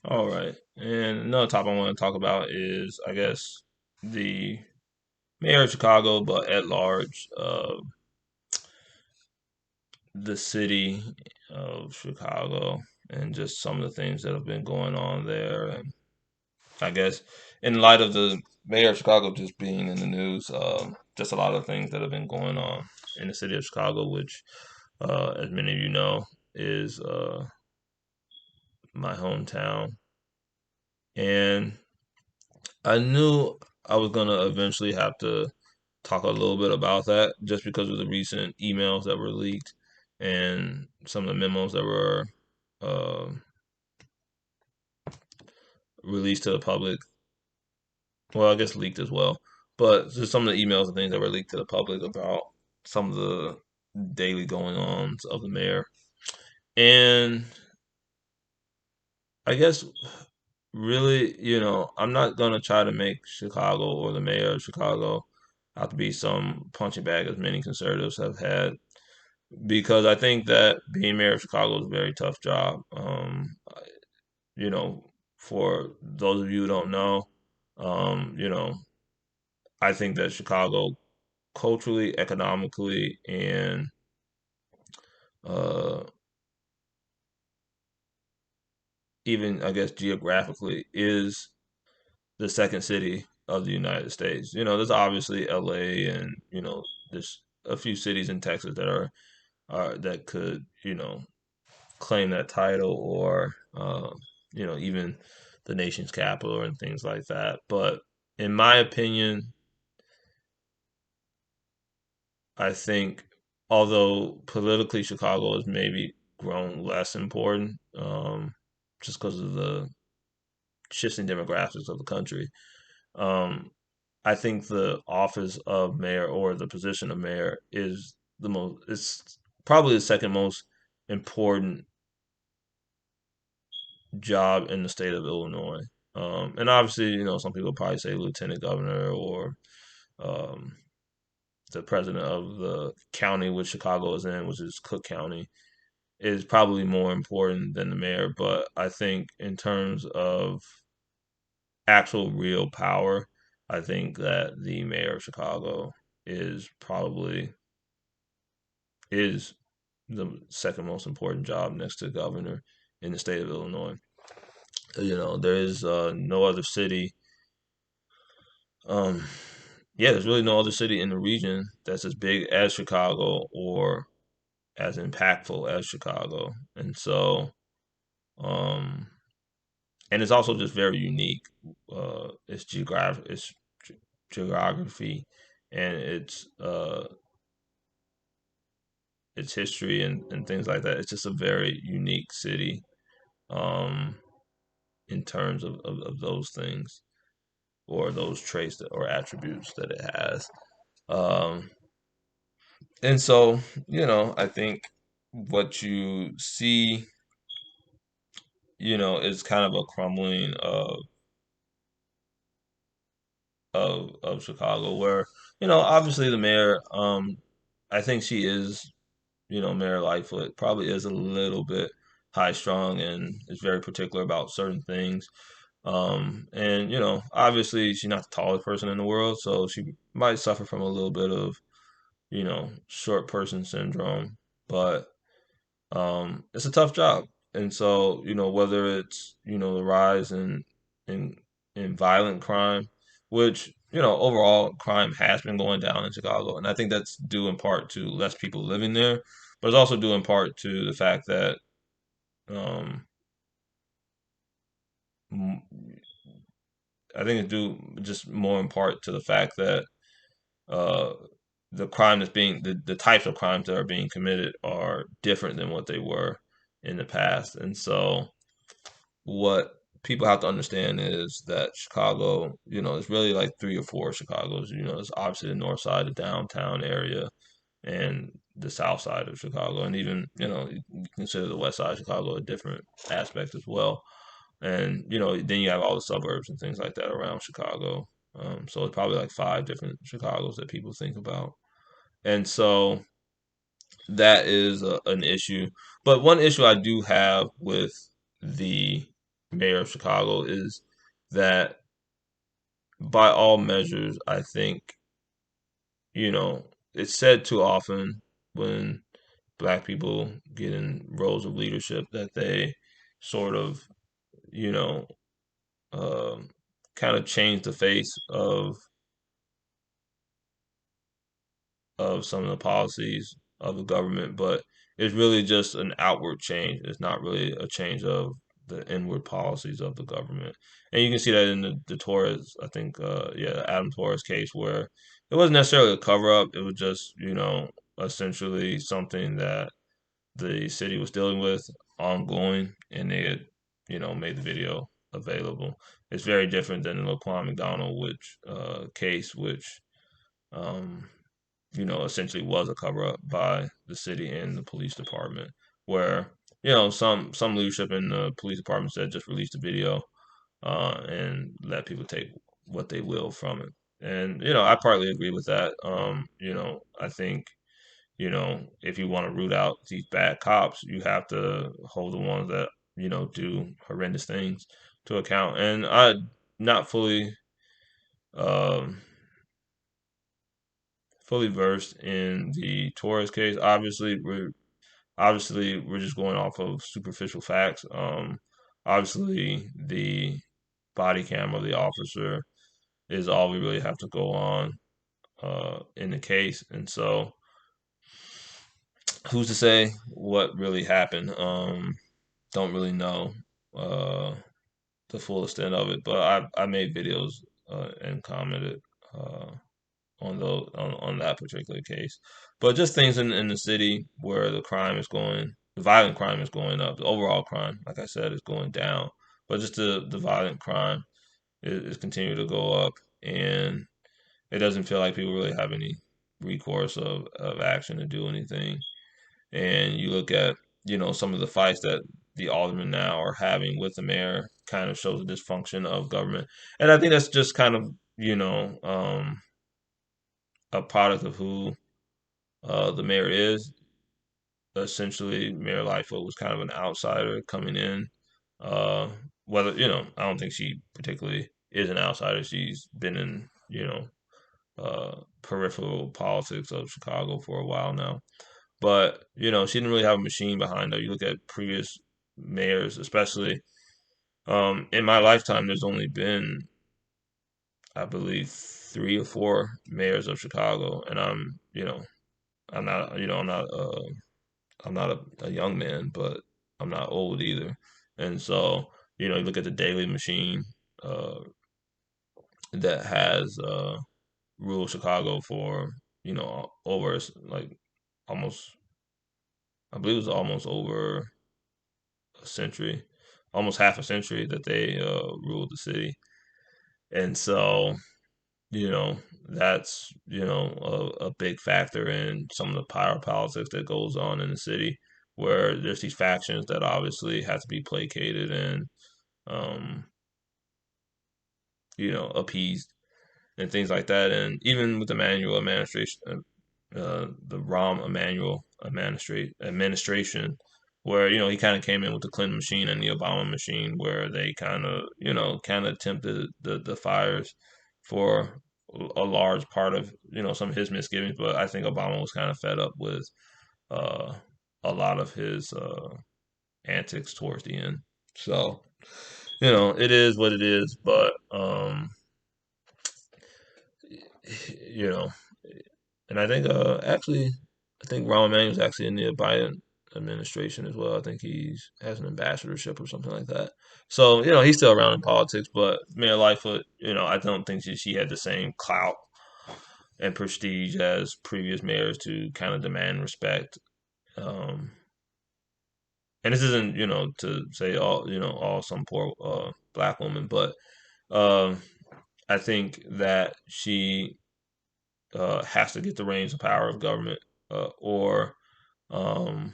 All right. And another topic I want to talk about is, I guess, the mayor of Chicago, but at large, the city of Chicago, and just some of the things that have been going on there. And I guess, in light of the mayor of Chicago just being in the news, just a lot of things that have been going on in the city of Chicago, which, as many of you know, is my hometown. And I knew I was gonna eventually have to talk a little bit about that just because of the recent emails that were leaked and some of the memos that were uh, released to the public. Well, I guess leaked as well, but just some of the emails and things that were leaked to the public about some of the daily going ons of the mayor. And I guess really, I'm not gonna try to make Chicago or the mayor of Chicago out to be some punching bag as many conservatives have had, because I think that being mayor of Chicago is a very tough job. You know, for those of you who don't know, um, you know, I think that Chicago culturally, economically, and uh, even I guess geographically is the second city of the United States. There's obviously LA and there's a few cities in Texas are that could claim that title, or even the nation's capital and things like that. But in my opinion, I think although politically Chicago has maybe grown less important, just because of the shifting demographics of the country, um, I think the office of mayor, or the position of mayor, is the most. It's probably the second most important job in the state of Illinois. And obviously, some people probably say lieutenant governor, or um, the president of the county which Chicago is in, which is Cook County, is probably more important than the mayor. But I think in terms of actual real power, I think that the mayor of Chicago is probably is the second most important job next to governor in the state of Illinois. There is no other city. Um, yeah, there's really no other city in the region that's as big as Chicago or as impactful as Chicago, and so um, and it's also just very unique. Its geography, and its history, and things like that. It's just a very unique city, um, in terms of those things, or those traits or attributes that it has. Um, and so, I think what you see, is kind of a crumbling of Chicago, where obviously the mayor, I think she is, Mayor Lightfoot probably is a little bit high strung and is very particular about certain things. And obviously she's not the tallest person in the world, so she might suffer from a little bit of short person syndrome. But it's a tough job, and so whether it's the rise in in violent crime, which overall crime has been going down in Chicago, and I think that's due in part to less people living there, but it's also due in part to the fact that um, m- I think it's due just more in part to the fact that uh, the crime that's the types of crimes that are being committed are different than what they were in the past, and so what people have to understand is that Chicago, it's really like three or four Chicago's. It's obviously the north side, the downtown area, and the south side of Chicago, and even you consider the west side of Chicago a different aspect as well. And then you have all the suburbs and things like that around Chicago. So it's probably like five different Chicago's that people think about, and so that is an issue. But one issue I do have with the mayor of Chicago is that by all measures, I think, you know, it's said too often when black people get in roles of leadership that they sort of, you know, um, kind of change the face of some of the policies of the government, but it's really just an outward change. It's not really a change of the inward policies of the government. And you can see that in the Torres, I think, yeah, Adam Torres case where it wasn't necessarily a cover up. It was just, essentially something that the city was dealing with ongoing, and they had, made the video available. It's very different than the Laquan McDonald which case, which um, essentially was a cover up by the city and the police department, where some leadership in the police department said just release the video and let people take what they will from it. And I partly agree with that. I think if you want to root out these bad cops, you have to hold the ones that do horrendous things to account. And I not um, fully versed in the Torres case. Obviously we're just going off of superficial facts. Obviously the body cam of the officer is all we really have to go on in the case, and so who's to say what really happened? Don't really know uh, the full extent of it, but I made videos and commented uh, on that particular case. But just things in the city where the violent crime is going up. The overall crime, like I said, is going down. But just the violent crime is continuing to go up, and it doesn't feel like people really have any recourse of action to do anything. And you look at, some of the fights that the aldermen now are having with the mayor kind of shows the dysfunction of government. And I think that's just kind of, a product of who the mayor is. Essentially, Mayor Lightfoot was kind of an outsider coming in. Uh, whether, I don't think she particularly is an outsider. She's been in, peripheral politics of Chicago for a while now. But, she didn't really have a machine behind her. You look at previous mayors, especially in my lifetime, there's only been, I believe, 3 or 4 mayors of Chicago, and I'm not, I'm not a young man, but I'm not old either. And so, you look at the Daily Machine uh, that has ruled Chicago for, over like almost, I believe it was almost over a century, almost half a century that they ruled the city. And so, you know, that's, a big factor in some of the power politics that goes on in the city, where there's these factions that obviously have to be placated and, um, appeased and things like that. And even with the manual administration, the Rahm Emanuel administration, where he kind of came in with the Clinton machine and the Obama machine, where they kind of tempted the fires for a large part of some of his misgivings. But I think Obama was kind of fed up with uh, a lot of his antics towards the end. So it is what it is. But you know, and I think I think Rahm Emanuel's actually in the Biden administration as well. I think he's has an ambassadorship or something like that. So he's still around in politics, but Mayor Lightfoot, I don't think she had the same clout and prestige as previous mayors to kind of demand respect. Um, and this isn't to say all some poor black woman, but um, I think that she has to get the reins of power of government, or um,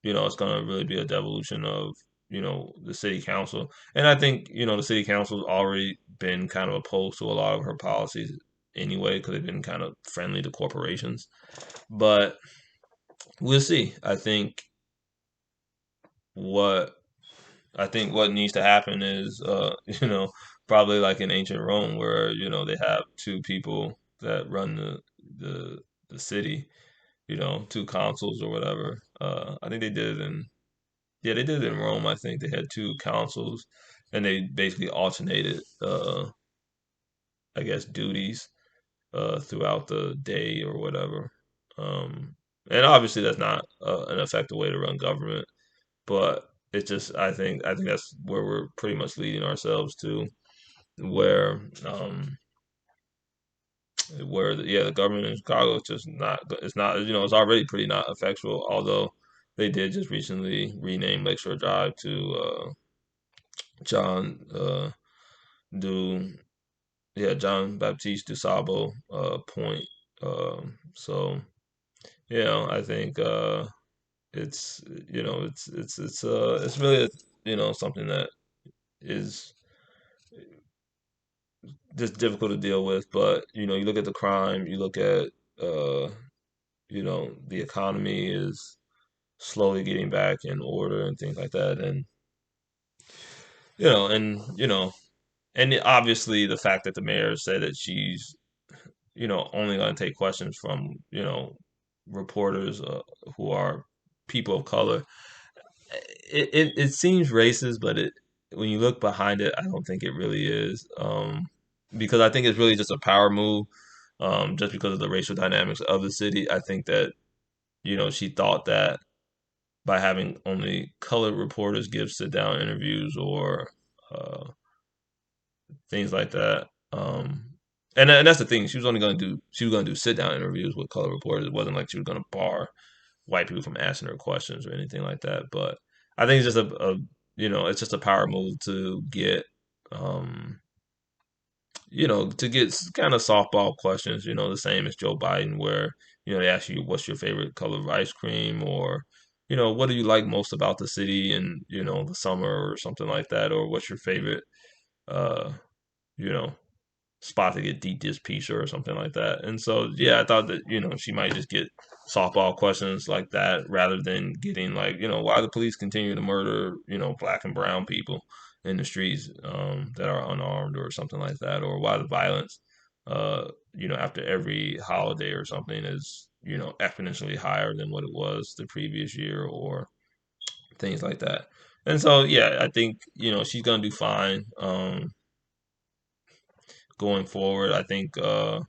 it's going to really be a devolution of the city council. And I think the city council's already been kind of opposed to a lot of her policies anyway because they've been kind of friendly to corporations. But we'll see. I think what I think what needs to happen is, probably like in ancient Rome, where they have two people that run the the city, two consuls or whatever. I think they did it in yeah, they did it in Rome. I think they had two consuls, and they basically alternated, I guess, duties throughout the day or whatever. Um, and obviously, that's not an effective way to run government, but it just I think that's where we're pretty much leading ourselves to, where the government in Chicago is just not it's not it's already pretty not effectual. Although they did just recently rename Lakeshore Drive to John do John Baptiste DuSable Point. So I think it's it's really something that is just difficult to deal with. But you look at the crime, you look at uh, the economy is slowly getting back in order and things like that, and you know, and you know, and obviously the fact that the mayor said that she's only going to take questions from reporters who are people of color. It seems racist, but when you look behind it, I don't think it really is. Because I think it's really just a power move. Just because of the racial dynamics of the city, I think that she thought that by having only colored reporters give sit down interviews or uh, things like that. And that's the thing. She was going to do sit down interviews with color reporters. It wasn't like she was going to bar white people from asking her questions or anything like that. But I think it's just it's just a power move to get um kind of softball questions. The same as Joe Biden, where they ask you what's your favorite color of ice cream, or what do you like most about the city in the summer or something like that, or what's your favorite uh you know spot to get deep dish pizza or something like that. And so, yeah, I thought that she might just get softball questions like that rather than getting like why the police continue to murder black and brown people in the streets that are unarmed or something like that, or why the violence after every holiday or something is exponentially higher than what it was the previous year or things like that. And so, yeah, I think she's gonna do fine going forward. I think the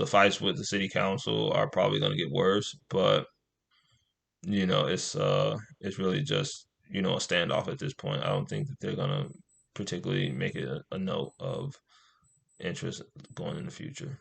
fights with the city council are probably going to get worse, but it's really just a standoff at this point. I don't think that they're going to particularly make it a note of interest going in the future.